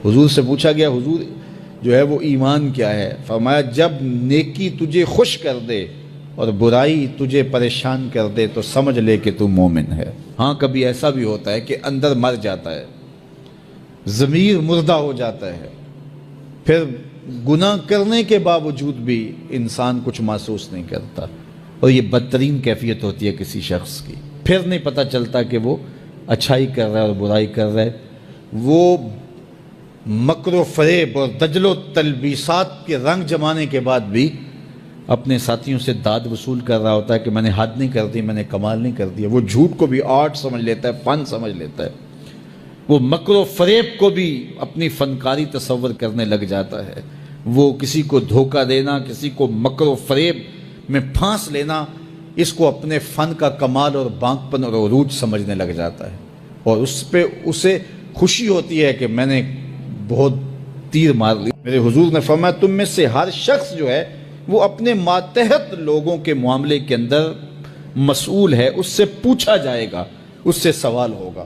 حضور سے پوچھا گیا حضور جو ہے وہ ایمان کیا ہے؟ فرمایا جب نیکی تجھے خوش کر دے اور برائی تجھے پریشان کر دے تو سمجھ لے کہ تو مومن ہے۔ ہاں کبھی ایسا بھی ہوتا ہے کہ اندر مر جاتا ہے، ضمیر مردہ ہو جاتا ہے، پھر گناہ کرنے کے باوجود بھی انسان کچھ محسوس نہیں کرتا، اور یہ بدترین کیفیت ہوتی ہے کسی شخص کی۔ پھر نہیں پتہ چلتا کہ وہ اچھائی کر رہا ہے اور برائی کر رہا ہے، وہ مکر و فریب اور دجل و تلبیسات کے رنگ جمانے کے بعد بھی اپنے ساتھیوں سے داد وصول کر رہا ہوتا ہے کہ میں نے حد نہیں کر دی، میں نے کمال نہیں کر دیا۔ وہ جھوٹ کو بھی آرٹ سمجھ لیتا ہے، فن سمجھ لیتا ہے، وہ مکر و فریب کو بھی اپنی فنکاری تصور کرنے لگ جاتا ہے، وہ کسی کو دھوکہ دینا، کسی کو مکر و فریب میں پھانس لینا، اس کو اپنے فن کا کمال اور بانکپن اور عروج سمجھنے لگ جاتا ہے، اور اس پہ اسے خوشی ہوتی ہے کہ میں نے بہت تیر مار لی۔ میرے حضور نے فرمایا تم میں سے ہر شخص جو ہے وہ اپنے ماتحت لوگوں کے معاملے کے اندر مسئول ہے، اس سے پوچھا جائے گا، اس سے سوال ہوگا۔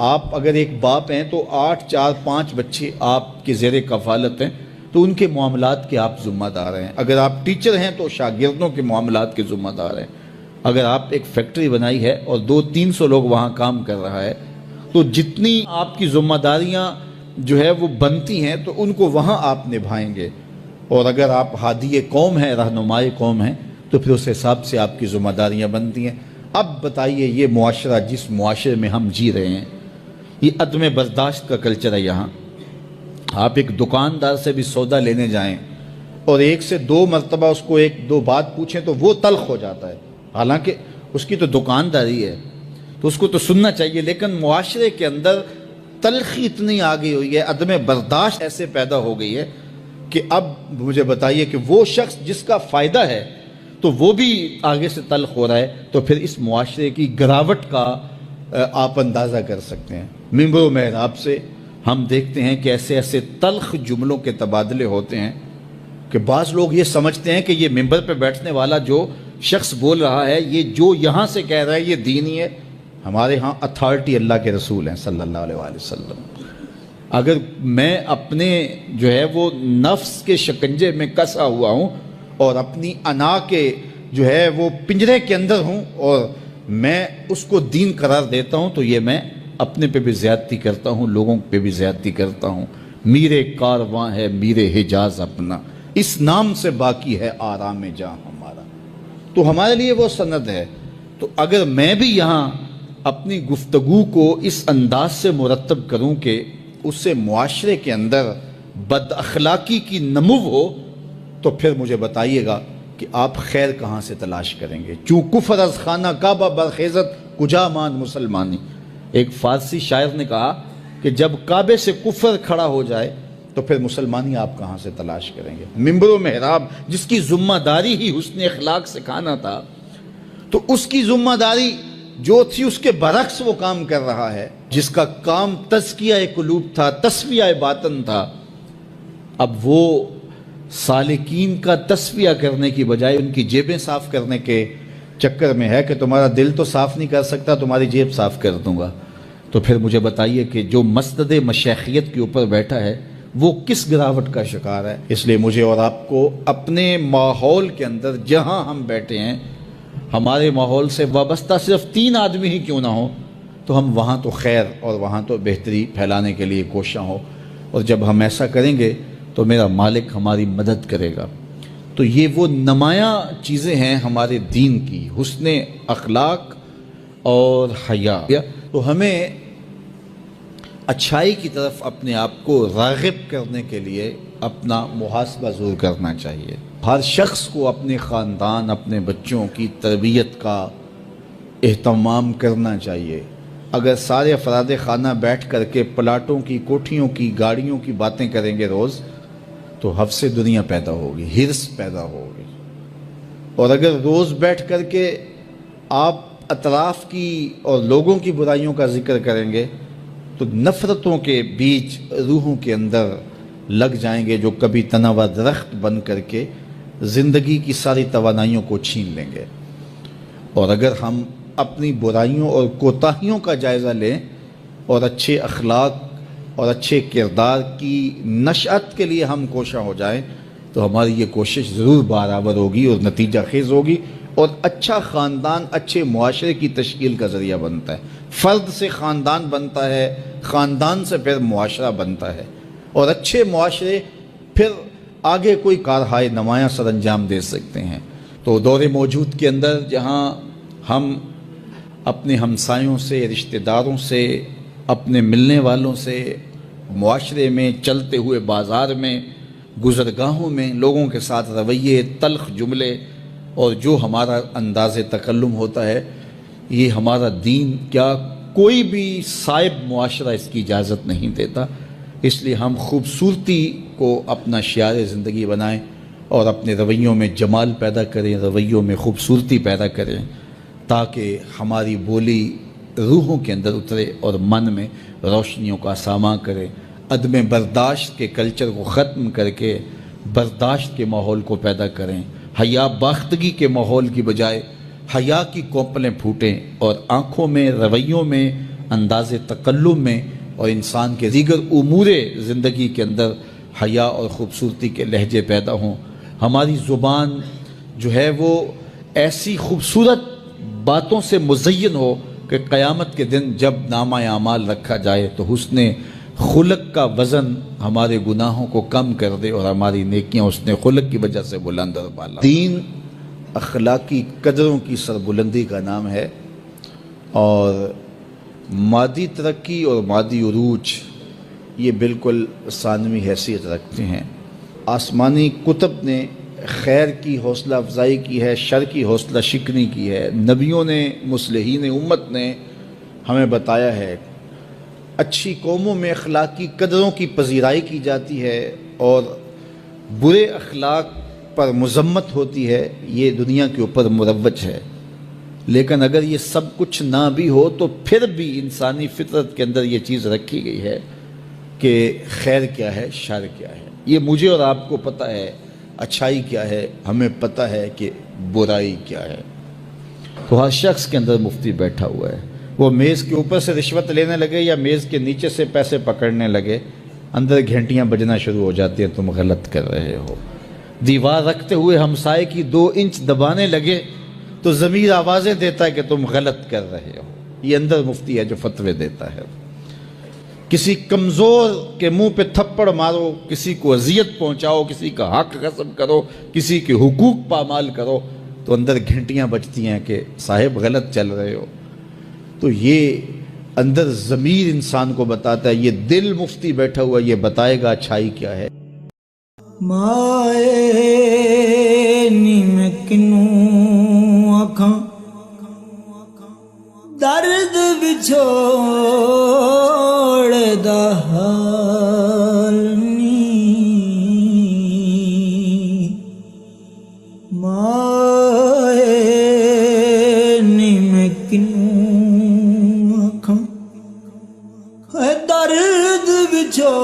آپ اگر ایک باپ ہیں تو 8 4 5 بچے آپ کے زیر کفالت ہیں، تو ان کے معاملات کے آپ ذمہ دار ہیں۔ اگر آپ ٹیچر ہیں تو شاگردوں کے معاملات کے ذمہ دار ہیں۔ اگر آپ ایک فیکٹری بنائی ہے اور 200-300 لوگ وہاں کام کر رہا ہے، تو جتنی آپ کی ذمہ داریاں جو ہے وہ بنتی ہیں تو ان کو وہاں آپ نبھائیں گے، اور اگر آپ ہادی قوم ہیں، رہنمائے قوم ہیں، تو پھر اس حساب سے آپ کی ذمہ داریاں بنتی ہیں۔ اب بتائیے یہ معاشرہ جس معاشرے میں ہم جی رہے ہیں، یہ عدم برداشت کا کلچر ہے۔ یہاں آپ ایک دکاندار سے بھی سودا لینے جائیں اور 1 سے 2 مرتبہ اس کو 1-2 بات پوچھیں تو وہ تلخ ہو جاتا ہے، حالانکہ اس کی تو دکانداری ہے تو اس کو تو سننا چاہیے، لیکن معاشرے کے اندر تلخی اتنی آ گئی ہوئی ہے، عدم برداشت ایسے پیدا ہو گئی ہے کہ اب مجھے بتائیے کہ وہ شخص جس کا فائدہ ہے تو وہ بھی آگے سے تلخ ہو رہا ہے، تو پھر اس معاشرے کی گراوٹ کا آپ اندازہ کر سکتے ہیں۔ ممبر و محراب سے ہم دیکھتے ہیں کہ ایسے ایسے تلخ جملوں کے تبادلے ہوتے ہیں کہ بعض لوگ یہ سمجھتے ہیں کہ یہ ممبر پہ بیٹھنے والا جو شخص بول رہا ہے، یہ جو یہاں سے کہہ رہا ہے یہ دینی ہے۔ ہمارے ہاں اتھارٹی اللہ کے رسول ہیں صلی اللہ علیہ وآلہ وسلم۔ اگر میں اپنے جو ہے وہ نفس کے شکنجے میں کسا ہوا ہوں اور اپنی انا کے جو ہے وہ پنجرے کے اندر ہوں اور میں اس کو دین قرار دیتا ہوں، تو یہ میں اپنے پہ بھی زیادتی کرتا ہوں، لوگوں پہ بھی زیادتی کرتا ہوں۔ میرے کارواں ہے میرے حجاز اپنا، اس نام سے باقی ہے آرام جاں ہمارا۔ تو ہمارے لیے وہ سند ہے۔ تو اگر میں بھی یہاں اپنی گفتگو کو اس انداز سے مرتب کروں کہ اس سے معاشرے کے اندر بد اخلاقی کی نمو ہو، تو پھر مجھے بتائیے گا کہ آپ خیر کہاں سے تلاش کریں گے؟ چوں کفر از خانہ کعبہ برخیزت کجا ماند مسلمانی۔ ایک فارسی شاعر نے کہا کہ جب کعبے سے کفر کھڑا ہو جائے تو پھر مسلمانی آپ کہاں سے تلاش کریں گے؟ ممبر و محراب جس کی ذمہ داری ہی حسن اخلاق سکھانا تھا، تو اس کی ذمہ داری جو تھی اس کے برعکس وہ کام کر رہا ہے۔ جس کا کام تزکیہ قلوب تھا، تصفیہ باطن تھا، اب وہ سالکین کا تصفیہ کرنے کی بجائے ان کی جیبیں صاف کرنے کے چکر میں ہے کہ تمہارا دل تو صاف نہیں کر سکتا، تمہاری جیب صاف کر دوں گا۔ تو پھر مجھے بتائیے کہ جو مسند مشیخیت کے اوپر بیٹھا ہے وہ کس گراوٹ کا شکار ہے؟ اس لیے مجھے اور آپ کو اپنے ماحول کے اندر جہاں ہم بیٹھے ہیں، ہمارے ماحول سے وابستہ صرف 3 آدمی ہی کیوں نہ ہوں، تو ہم وہاں تو خیر اور وہاں تو بہتری پھیلانے کے لیے کوشاں ہو، اور جب ہم ایسا کریں گے تو میرا مالک ہماری مدد کرے گا۔ تو یہ وہ نمایاں چیزیں ہیں ہمارے دین کی، حسن اخلاق اور حیا۔ تو ہمیں اچھائی کی طرف اپنے آپ کو راغب کرنے کے لیے اپنا محاسبہ ضرور کرنا چاہیے۔ ہر شخص کو اپنے خاندان، اپنے بچوں کی تربیت کا اہتمام کرنا چاہیے۔ اگر سارے افراد خانہ بیٹھ کر کے پلاٹوں کی، کوٹھیوں کی، گاڑیوں کی باتیں کریں گے روز، تو حفظ دنیا پیدا ہوگی، ہرس پیدا ہوگی۔ اور اگر روز بیٹھ کر کے آپ اطراف کی اور لوگوں کی برائیوں کا ذکر کریں گے تو نفرتوں کے بیج روحوں کے اندر لگ جائیں گے، جو کبھی تناور درخت بن کر کے زندگی کی ساری توانائیوں کو چھین لیں گے۔ اور اگر ہم اپنی برائیوں اور کوتاہیوں کا جائزہ لیں اور اچھے اخلاق اور اچھے کردار کی نشأت کے لیے ہم کوشاں ہو جائیں تو ہماری یہ کوشش ضرور برابر ہوگی اور نتیجہ خیز ہوگی، اور اچھا خاندان اچھے معاشرے کی تشکیل کا ذریعہ بنتا ہے۔ فرد سے خاندان بنتا ہے، خاندان سے پھر معاشرہ بنتا ہے، اور اچھے معاشرے پھر آگے کوئی کارہائے نمایاں سر انجام دے سکتے ہیں۔ تو دور موجود کے اندر جہاں ہم اپنے ہمسایوں سے، رشتہ داروں سے، اپنے ملنے والوں سے، معاشرے میں، چلتے ہوئے بازار میں، گزرگاہوں میں لوگوں کے ساتھ رویے، تلخ جملے اور جو ہمارا انداز تکلم ہوتا ہے، یہ ہمارا دین کیا کوئی بھی صائب معاشرہ اس کی اجازت نہیں دیتا۔ اس لیے ہم خوبصورتی کو اپنا شعار زندگی بنائیں اور اپنے رویوں میں جمال پیدا کریں، رویوں میں خوبصورتی پیدا کریں، تاکہ ہماری بولی روحوں کے اندر اترے اور من میں روشنیوں کا ساماں کرے۔ عدم برداشت کے کلچر کو ختم کر کے برداشت کے ماحول کو پیدا کریں، حیا باختگی کے ماحول کی بجائے حیا کی کوپلیں پھوٹیں، اور آنکھوں میں، رویوں میں، انداز تکلم میں اور انسان کے دیگر امور زندگی کے اندر حیا اور خوبصورتی کے لہجے پیدا ہوں۔ ہماری زبان جو ہے وہ ایسی خوبصورت باتوں سے مزین ہو کہ قیامت کے دن جب نامہ اعمال رکھا جائے تو حسن خلق کا وزن ہمارے گناہوں کو کم کر دے اور ہماری نیکیاں حسن خلق کی وجہ سے بلند اور بالا۔ دین اخلاقی قدروں کی سربلندی کا نام ہے، اور مادی ترقی اور مادی عروج یہ بالکل ثانوی حیثیت رکھتے ہیں۔ آسمانی کتب نے خیر کی حوصلہ افزائی کی ہے، شر کی حوصلہ شکنی کی ہے۔ نبیوں نے، مصلحین امت نے ہمیں بتایا ہے اچھی قوموں میں اخلاقی قدروں کی پذیرائی کی جاتی ہے اور برے اخلاق پر مذمت ہوتی ہے، یہ دنیا کے اوپر مروج ہے۔ لیکن اگر یہ سب کچھ نہ بھی ہو تو پھر بھی انسانی فطرت کے اندر یہ چیز رکھی گئی ہے کہ خیر کیا ہے، شر کیا ہے۔ یہ مجھے اور آپ کو پتہ ہے اچھائی کیا ہے، ہمیں پتہ ہے کہ برائی کیا ہے۔ تو ہر شخص کے اندر مفتی بیٹھا ہوا ہے، وہ میز کے اوپر سے رشوت لینے لگے یا میز کے نیچے سے پیسے پکڑنے لگے، اندر گھنٹیاں بجنا شروع ہو جاتی ہیں، تم غلط کر رہے ہو۔ دیوار رکھتے ہوئے ہمسائے کی 2 انچ دبانے لگے تو ضمیر آوازیں دیتا ہے کہ تم غلط کر رہے ہو۔ یہ اندر مفتی ہے جو فتوے دیتا ہے۔ کسی کمزور کے منہ پہ تھپڑ مارو، کسی کو اذیت پہنچاؤ، کسی کا حق غصب کرو، کسی کے حقوق پامال کرو تو اندر گھنٹیاں بجتی ہیں کہ صاحب غلط چل رہے ہو۔ تو یہ اندر ضمیر انسان کو بتاتا ہے، یہ دل مفتی بیٹھا ہوا یہ بتائے گا اچھائی کیا ہے۔ مائے نیم کنوں آکھاں درد بچھوڑ دا حال نی، مائے نیم کنوں آکھاں درد بچھوڑ